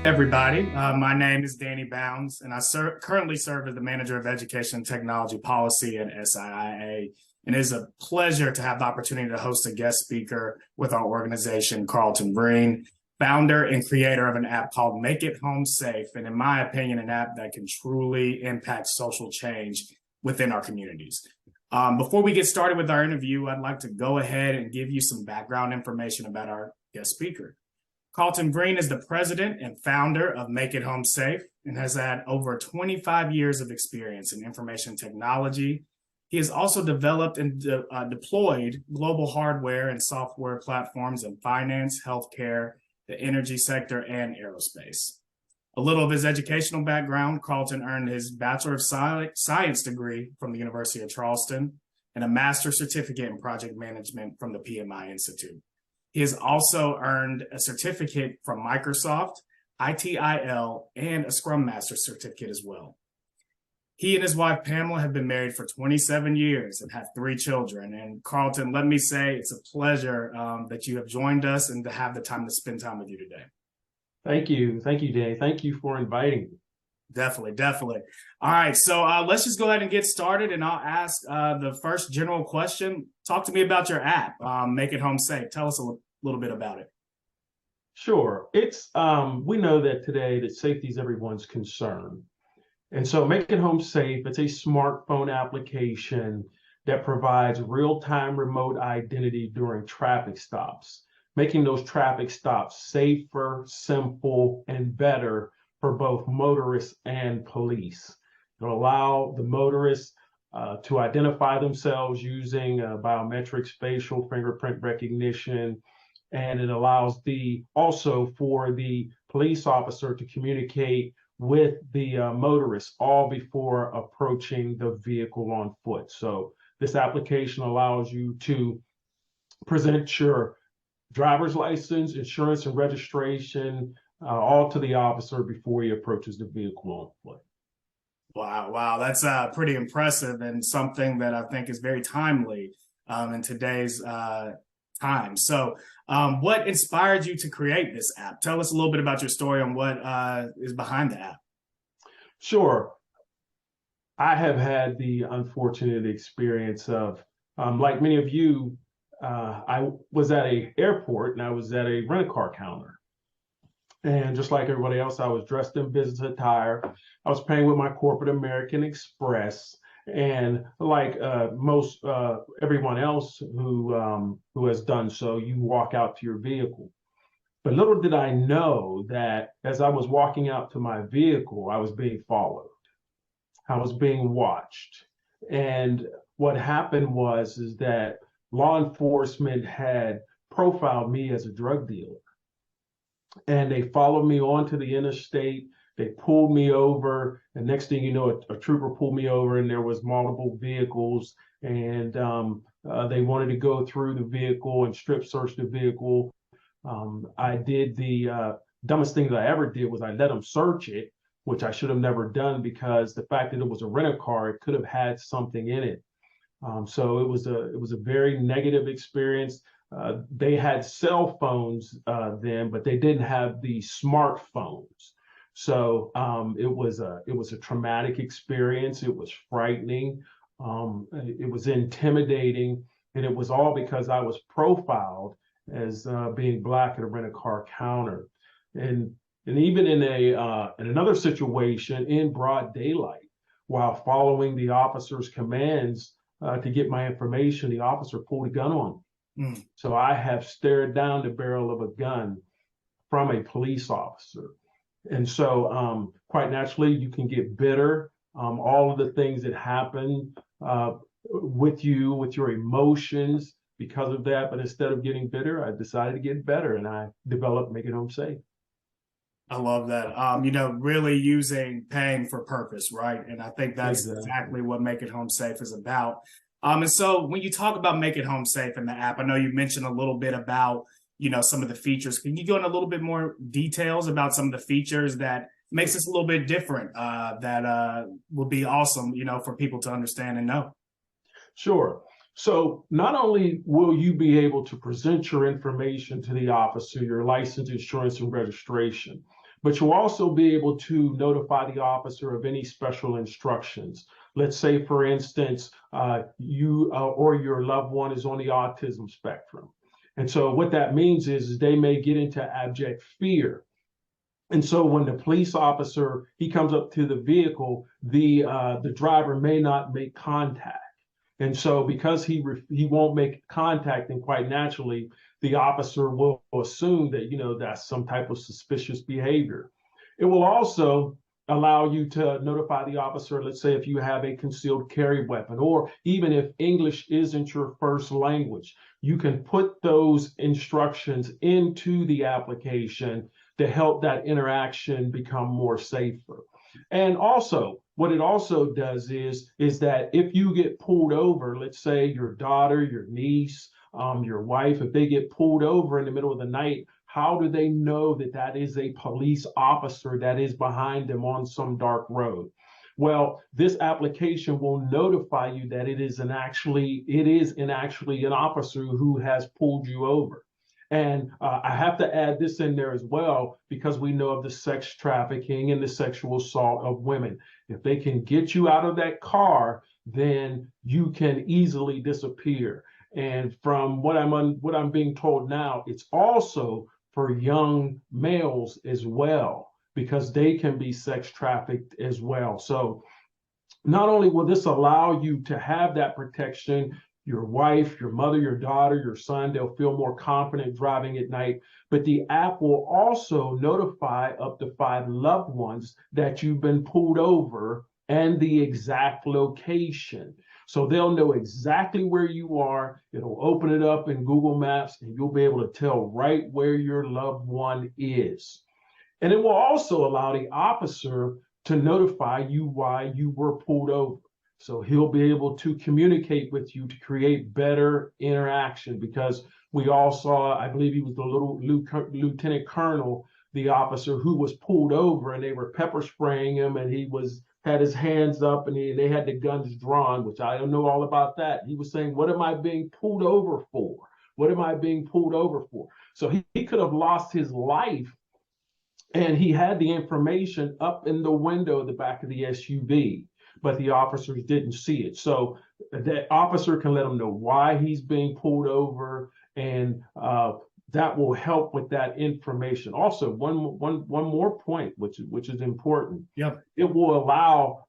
Everybody. My name is Danny Bounds, and I currently serve as the Manager of Education and Technology Policy at SIIA. And it is a pleasure to have the opportunity to host a guest speaker with our organization, Carlton Vreen, founder and creator of an app called Make It Home Safe, and in my opinion, an app that can truly impact social change within our communities. Before we get started with our interview, I'd like to go ahead and give you some background information about our guest speaker. Carlton Vreen is the president and founder of Make It Home Safe and has had over 25 years of experience in information technology. He has also developed and deployed global hardware and software platforms in finance, healthcare, the energy sector, and aerospace. A little of his educational background: Carlton earned his Bachelor of Science degree from the University of Charleston and a master's certificate in project management from the PMI Institute. He has also earned a certificate from Microsoft, ITIL, and a Scrum Master certificate as well. He and his wife, Pamela, have been married for 27 years and have 3 children. And Carlton, let me say it's a pleasure that you have joined us and to have the time to spend time with you today. Thank you. Thank you, Danny. Thank you for inviting me. Definitely. All right, so let's just go ahead and get started, and I'll ask the first general question. Talk to me about your app, Make It Home Safe. Tell us a little bit about it. Sure. It's we know that today that safety is everyone's concern. And so Make It Home Safe, it's a smartphone application that provides real-time remote identity during traffic stops, making those traffic stops safer, simple, and better for both motorists and police. It'll allow the motorists to identify themselves using biometric facial fingerprint recognition, and it allows also for the police officer to communicate with the motorist all before approaching the vehicle on foot. So this application allows you to present your driver's license, insurance, and registration all to the officer before he approaches the vehicle on foot. Wow, that's pretty impressive and something that I think is very timely in today's time. So what inspired you to create this app? Tell us a little bit about your story on what is behind the app. Sure. I have had the unfortunate experience of, like many of you, I was at an airport and I was at a rent-a-car counter. And just like everybody else, I was dressed in business attire. I was paying with my corporate American Express. And like most everyone else who has done so, you walk out to your vehicle. But little did I know that as I was walking out to my vehicle, I was being followed. I was being watched. And what happened is that law enforcement had profiled me as a drug dealer. And they followed me onto the interstate. They pulled me over, and next thing you know, a trooper pulled me over, and there was multiple vehicles, and they wanted to go through the vehicle and strip search the vehicle. I did the dumbest thing that I ever did was I let them search it, which I should have never done, because the fact that it was a rent-a-car, it could have had something in it. So it was a very negative experience. They had cell phones then, but they didn't have the smartphones. So it was a traumatic experience. It was frightening. It was intimidating, and it was all because I was profiled as being Black at a rent-a-car counter. And even in another situation in broad daylight, while following the officer's commands to get my information, the officer pulled a gun on me. So I have stared down the barrel of a gun from a police officer. And so quite naturally, you can get bitter. All of the things that happen with you, with your emotions because of that. But instead of getting bitter, I decided to get better, and I developed Make It Home Safe. I love that. Really using pain for purpose, right? And I think that's exactly what Make It Home Safe is about. And so when you talk about Make It Home Safe in the app, I know you mentioned a little bit about, some of the features. Can you go into a little bit more details about some of the features that makes this a little bit different that will be awesome, for people to understand and know? Sure. So not only will you be able to present your information to the officer, your license, insurance, and registration, But you'll also be able to notify the officer of any special instructions. Let's say, for instance, you or your loved one is on the autism spectrum. And so what that means is they may get into abject fear. And so when the police officer, he comes up to the vehicle, the driver may not make contact. And so because he won't make contact, and quite naturally, the officer will assume that, that's some type of suspicious behavior. It will also allow you to notify the officer, let's say if you have a concealed carry weapon, or even if English isn't your first language, you can put those instructions into the application to help that interaction become more safer. And also, what it also does is that if you get pulled over, let's say your daughter, your niece, your wife, if they get pulled over in the middle of the night, how do they know that that is a police officer that is behind them on some dark road? Well, this application will notify you that it is actually an officer who has pulled you over. And I have to add this in there as well, because we know of the sex trafficking and the sexual assault of women. If they can get you out of that car, then you can easily disappear. And from what I'm being told now, it's also for young males as well, because they can be sex trafficked as well. So not only will this allow you to have that protection, your wife, your mother, your daughter, your son, they'll feel more confident driving at night, but the app will also notify up to 5 loved ones that you've been pulled over and the exact location. So they'll know exactly where you are. It'll open it up in Google Maps and you'll be able to tell right where your loved one is. And it will also allow the officer to notify you why you were pulled over. So he'll be able to communicate with you to create better interaction, because we all saw, I believe he was the lieutenant colonel, the officer who was pulled over, and they were pepper spraying him, and he had his hands up, and they had the guns drawn, which I don't know all about that. He was saying, what am I being pulled over for? What am I being pulled over for? So he could have lost his life, and he had the information up in the window of the back of the SUV, but the officers didn't see it. So that officer can let him know why he's being pulled over, and that will help with that information. Also, one more point, which is important. Yep. It will allow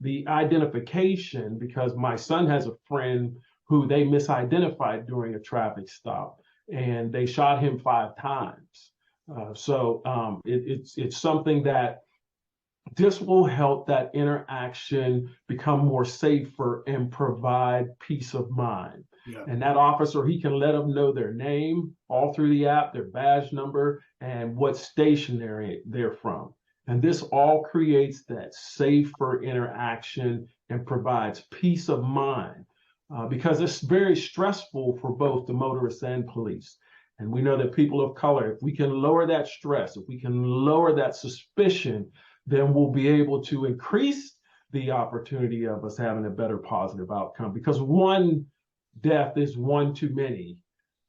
the identification, because my son has a friend who they misidentified during a traffic stop, and they shot him 5 times. So it's something that this will help that interaction become more safer and provide peace of mind. Yeah. And that officer, he can let them know their name all through the app, their badge number, and what station they're from. And this all creates that safer interaction and provides peace of mind, because it's very stressful for both the motorists and police. And we know that people of color, if we can lower that stress, if we can lower that suspicion, then we'll be able to increase the opportunity of us having a better positive outcome, because one death is one too many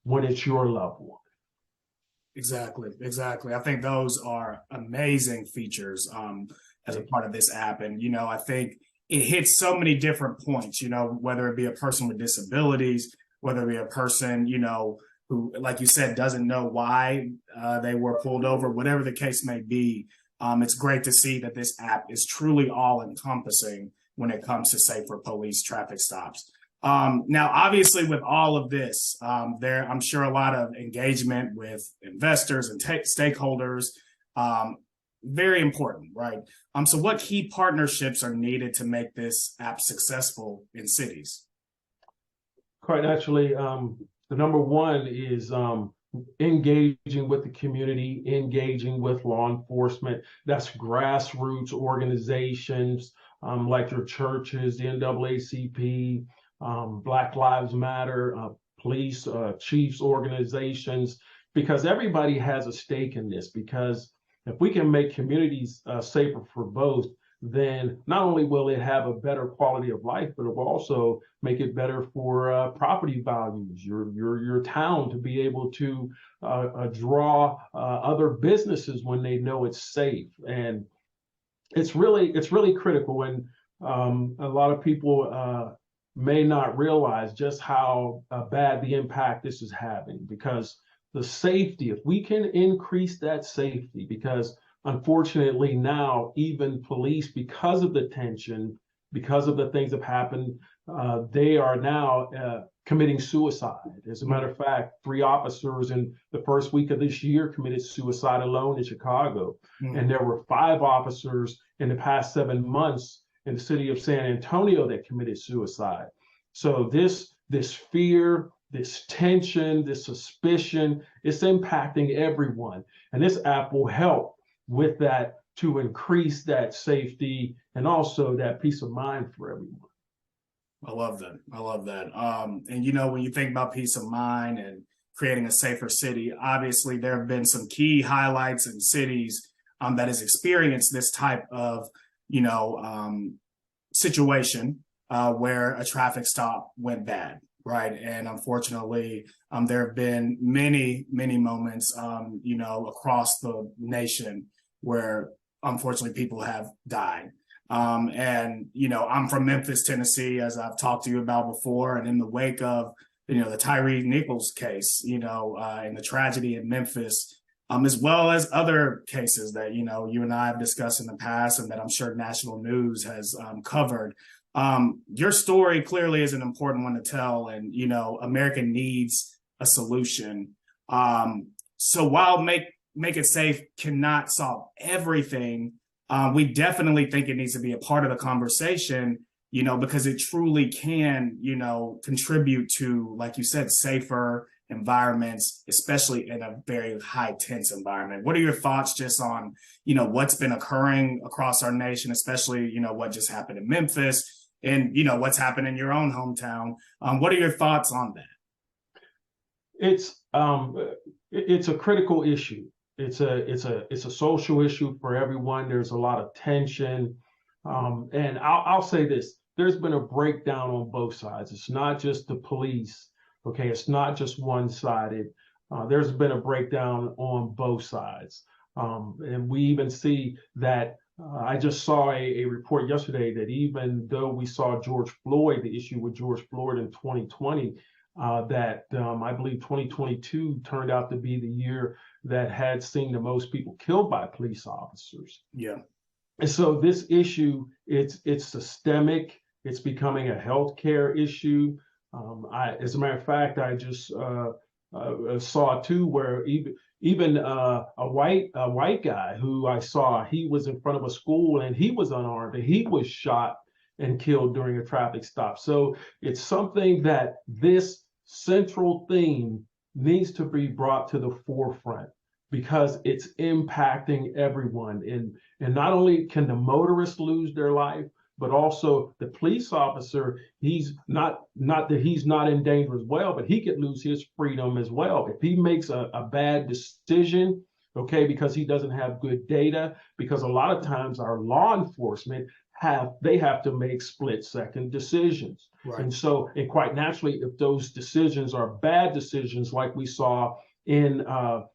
when it's your loved one. Exactly. I think those are amazing features as a part of this app. And, I think it hits so many different points, whether it be a person with disabilities, whether it be a person, who, like you said, doesn't know why they were pulled over, whatever the case may be. It's great to see that this app is truly all encompassing when it comes to safer police traffic stops. Now, obviously, with all of this, I'm sure a lot of engagement with investors and stakeholders, very important, right? So what key partnerships are needed to make this app successful in cities? Quite naturally, the number one is engaging with the community, engaging with law enforcement. That's grassroots organizations like your churches, the NAACP, Black Lives Matter, police chiefs organizations, because everybody has a stake in this. Because if we can make communities safer for both, then not only will it have a better quality of life, but it will also make it better for property values, your town to be able to draw other businesses when they know it's safe. And it's really critical. And a lot of people may not realize just how bad the impact this is having, because the safety, if we can increase that safety, because unfortunately now even police, because of the tension, because of the things that have happened, they are now committing suicide. As a matter of fact, 3 officers in the first week of this year committed suicide alone in Chicago. And there were 5 officers in the past 7 months in the city of San Antonio that committed suicide. So this fear, this tension, this suspicion, it's impacting everyone. And this app will help with that to increase that safety and also that peace of mind for everyone. I love that. I love that. And you know, when you think about peace of mind and creating a safer city, obviously there have been some key highlights in cities that has experienced this type of, you know, situation where a traffic stop went bad, right? And unfortunately, there have been many moments, you know, across the nation where unfortunately people have died. And, you know, I'm from Memphis, Tennessee, as I've talked to you about before. And in the wake of, you know, the Tyree Nichols case, you know, and the tragedy in Memphis, as well as other cases that, you know, you and I have discussed in the past and that I'm sure national news has covered. Your story clearly is an important one to tell. And, you know, America needs a solution. So while make it safe cannot solve everything, we definitely think it needs to be a part of the conversation, you know, because it truly can, you know, contribute to, like you said, safer environments, especially in a very high tense environment. What are your thoughts just on, you know, what's been occurring across our nation, especially, you know, what just happened in Memphis and, you know, what's happened in your own hometown? What are your thoughts on that? It's a critical issue. It's a social issue for everyone. There's a lot of tension. And I'll say this, there's been a breakdown on both sides. It's not just the police. Okay, it's not just one-sided. There's been a breakdown on both sides. And we even see that I just saw a report yesterday that even though we saw George Floyd, the issue with George Floyd in 2020, that I believe 2022 turned out to be the year that had seen the most people killed by police officers. Yeah. And so this issue, it's systemic. It's becoming a healthcare issue. As a matter of fact, I just saw too where even a white guy who I saw, he was in front of a school and he was unarmed and he was shot and killed during a traffic stop. So it's something that this central theme needs to be brought to the forefront because it's impacting everyone. And not only can the motorist lose their life, but also the police officer, he's not that he's not in danger as well, but he could lose his freedom as well. If he makes a bad decision, okay, because he doesn't have good data, because a lot of times our law enforcement have to make split-second decisions. Right. And so, and quite naturally, if those decisions are bad decisions, like we saw in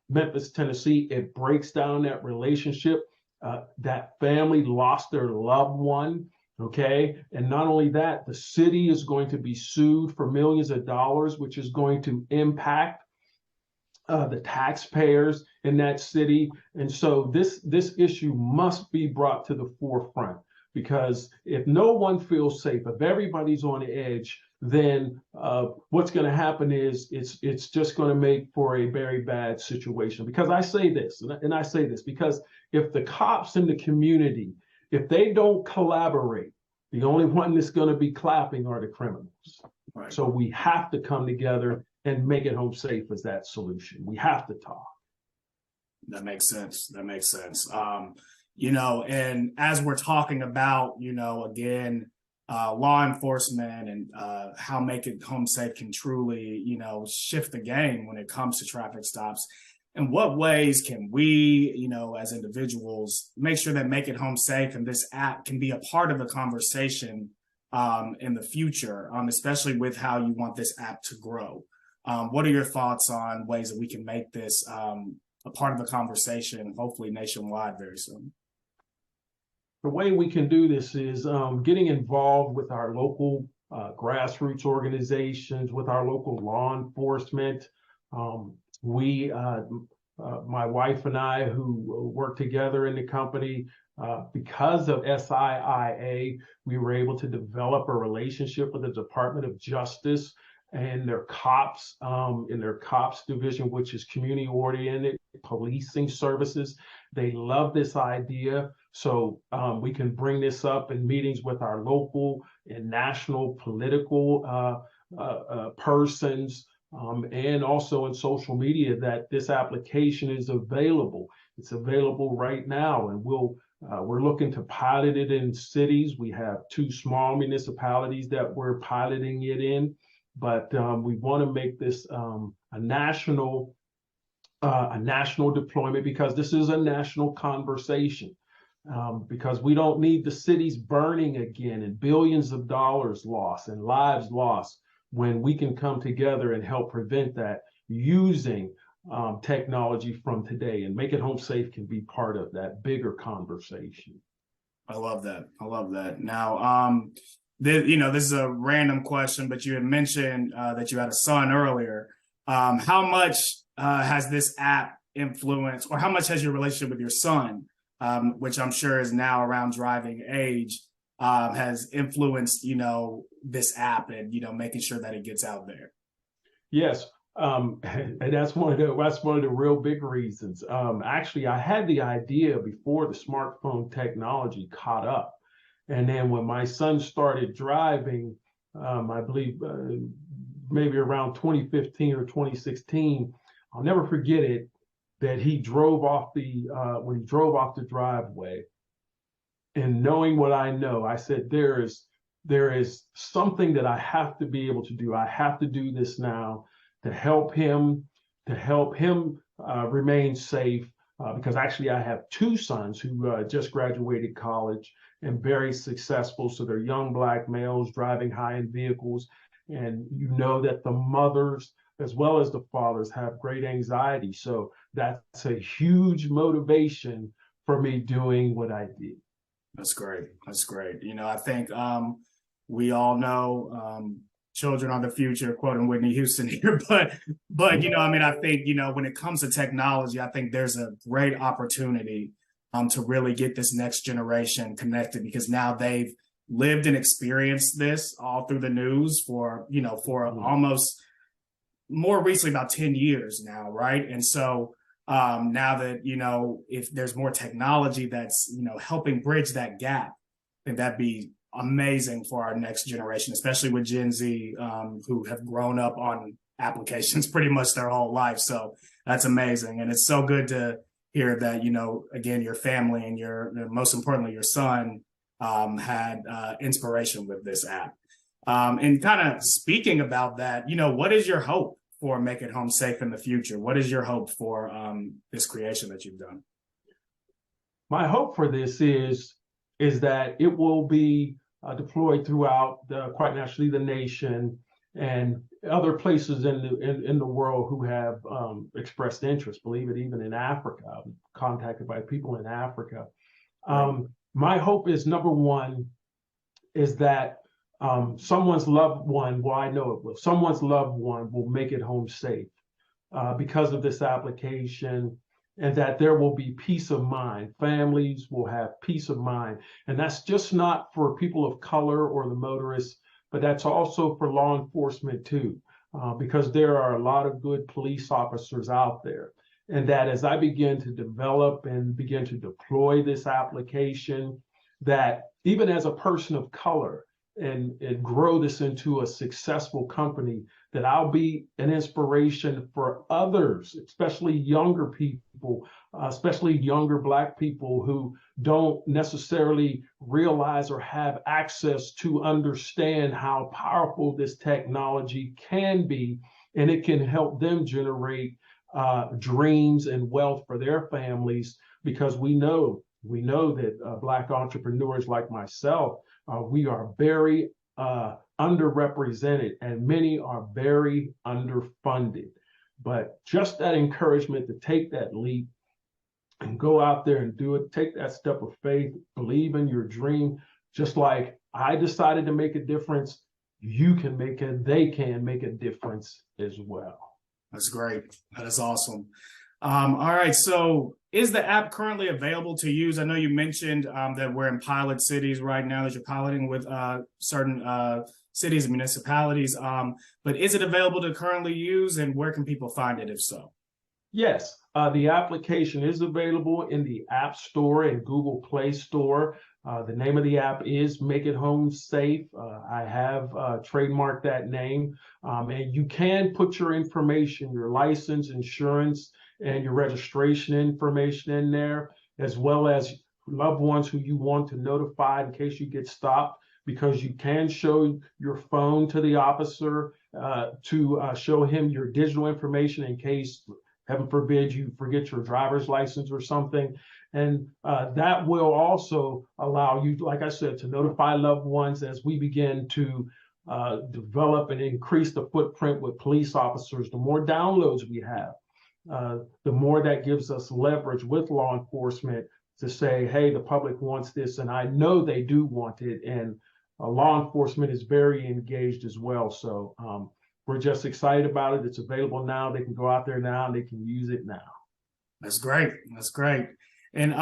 Memphis, Tennessee, it breaks down that relationship. That family lost their loved one. Okay. And not only that, the city is going to be sued for millions of dollars, which is going to impact the taxpayers in that city. And so this issue must be brought to the forefront, because if no one feels safe, if everybody's on the edge, then what's going to happen is it's just going to make for a very bad situation. Because I say this, and I say this because if the cops in the community, if they don't collaborate, the only one that's going to be clapping are the criminals. Right. So we have to come together and make it home safe as that solution. We have to talk. That makes sense. That makes sense. You know, and as we're talking about, you know, again, law enforcement and how make it home safe can truly, you know, shift the game when it comes to traffic stops. in what ways can we, as individuals, make sure that Make It Home Safe and this app can be a part of the conversation in the future, especially with how you want this app to grow? What are your thoughts on ways that we can make this a part of the conversation, hopefully nationwide very soon? The way we can do this is getting involved with our local grassroots organizations, with our local law enforcement. My wife and I, who work together in the company, because of SIIA, we were able to develop a relationship with the Department of Justice and their cops, in their cops division, which is community-oriented policing services. They love this idea. So we can bring this up in meetings with our local and national political persons, and also in social media, that this application is available. It's available right now, and we're looking to pilot it in cities. We have 2 small municipalities that we're piloting it in, but we want to make this a national deployment, because this is a national conversation. Because we don't need the cities burning again and billions of dollars lost and lives lost, when we can come together and help prevent that using technology from today. And Make It Home Safe can be part of that bigger conversation. I love that. I love that. Now, this is a random question, but you had mentioned that you had a son earlier. How much has this app influenced, or how much has your relationship with your son, which I'm sure is now around driving age, has influenced, this app and, making sure that it gets out there? Yes. And that's one of the real big reasons. Actually, I had the idea before the smartphone technology caught up. And then when my son started driving, I believe maybe around 2015 or 2016, I'll never forget it, that he drove off when he drove off the driveway, and knowing what I know, I said, there is something that I have to be able to do. I have to do this now to help him remain safe. Because actually I have 2 sons who just graduated college and very successful. So they're young Black males driving high-end vehicles. And that the mothers as well as the fathers have great anxiety. So that's a huge motivation for me doing what I did. That's great. That's great. I think we all know children are the future, quoting Whitney Houston here. But I think, when it comes to technology, I think there's a great opportunity to really get this next generation connected, because now they've lived and experienced this all through the news for almost more recently about 10 years now, right? And so now that, if there's more technology that's, helping bridge that gap, I think that'd be amazing for our next generation, especially with Gen Z, who have grown up on applications pretty much their whole life. So that's amazing. And it's so good to hear that, again, your family and most importantly, your son had inspiration with this app. And kind of speaking about that, what is your hope for Make It Home Safe in the future? What is your hope for this creation that you've done? My hope for this is that it will be deployed throughout quite naturally the nation and other places in the world who have expressed interest. Believe it, even in Africa. I'm contacted by people in Africa. My hope is, number one, is that someone's loved one, well, I know it will, someone's loved one will make it home safe because of this application, and that there will be peace of mind. Families will have peace of mind. And that's just not for people of color or the motorists, but that's also for law enforcement too, because there are a lot of good police officers out there. And that as I begin to develop and begin to deploy this application, that even as a person of color, and grow this into a successful company, that I'll be an inspiration for others, especially younger people, especially younger Black people who don't necessarily realize or have access to understand how powerful this technology can be, and it can help them generate dreams and wealth for their families, because we know that Black entrepreneurs like myself, we are very underrepresented, and many are very underfunded. But just that encouragement to take that leap and go out there and do it, take that step of faith, believe in your dream. Just like I decided to make a difference, you can make it, they can make a difference as well. That's great. That is awesome. All right. So is the app currently available to use? I know you mentioned that we're in pilot cities right now, that you're piloting with certain cities and municipalities. But is it available to currently use, and where can people find it if so? Yes, the application is available in the App Store and Google Play Store. The name of the app is Make It Home Safe. I have trademarked that name. And you can put your information, your license, insurance, and your registration information in there, as well as loved ones who you want to notify in case you get stopped, because you can show your phone to the officer to show him your digital information in case, heaven forbid, you forget your driver's license or something. And that will also allow you, like I said, to notify loved ones as we begin to develop and increase the footprint with police officers. The more downloads we have, the more that gives us leverage with law enforcement to say, hey, the public wants this, and I know they do want it. And law enforcement is very engaged as well. So we're just excited about it. It's available now. They can go out there now and they can use it now. That's great. That's great. And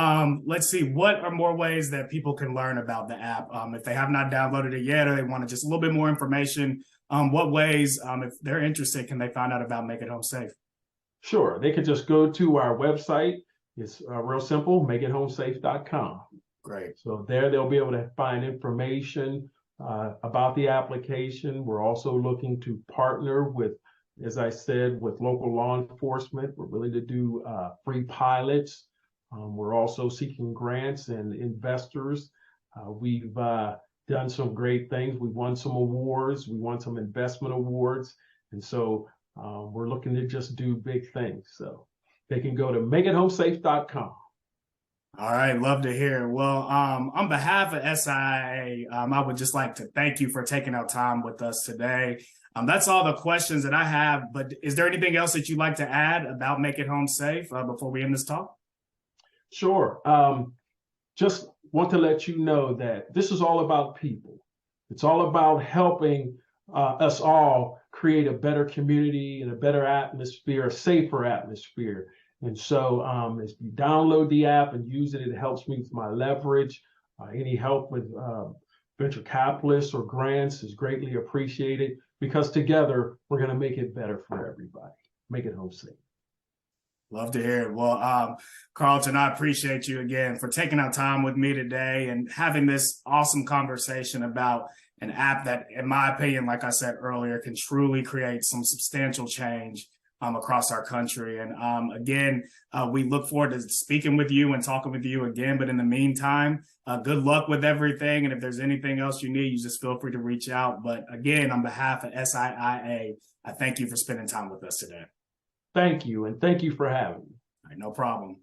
let's see, what are more ways that people can learn about the app? If they have not downloaded it yet, or they want just a little bit more information, what ways, if they're interested, can they find out about Make It Home Safe? Sure. They could just go to our website. It's real simple, makeithomesafe.com. Great. So there they'll be able to find information about the application. We're also looking to partner with, as I said, with local law enforcement. We're willing to do free pilots. We're also seeking grants and investors. We've done some great things. We won some awards. We won some investment awards. And so we're looking to just do big things. So they can go to makeithomesafe.com. All right, love to hear. Well, on behalf of SIIA, I would just like to thank you for taking our time with us today. That's all the questions that I have, but is there anything else that you'd like to add about Make It Home Safe before we end this talk? Sure. Just want to let you know that this is all about people. It's all about helping us all create a better community and a better atmosphere, a safer atmosphere. And so as you download the app and use it, it helps me with my leverage. Any help with venture capitalists or grants is greatly appreciated, because together we're going to make it better for everybody. Make it home safe. Love to hear it. Well, Carlton, I appreciate you again for taking our time with me today and having this awesome conversation about an app that, in my opinion, like I said earlier, can truly create some substantial change across our country. And again, we look forward to speaking with you and talking with you again. But in the meantime, good luck with everything. And if there's anything else you need, you just feel free to reach out. But again, on behalf of SIIA, I thank you for spending time with us today. Thank you. And thank you for having me. All right, no problem.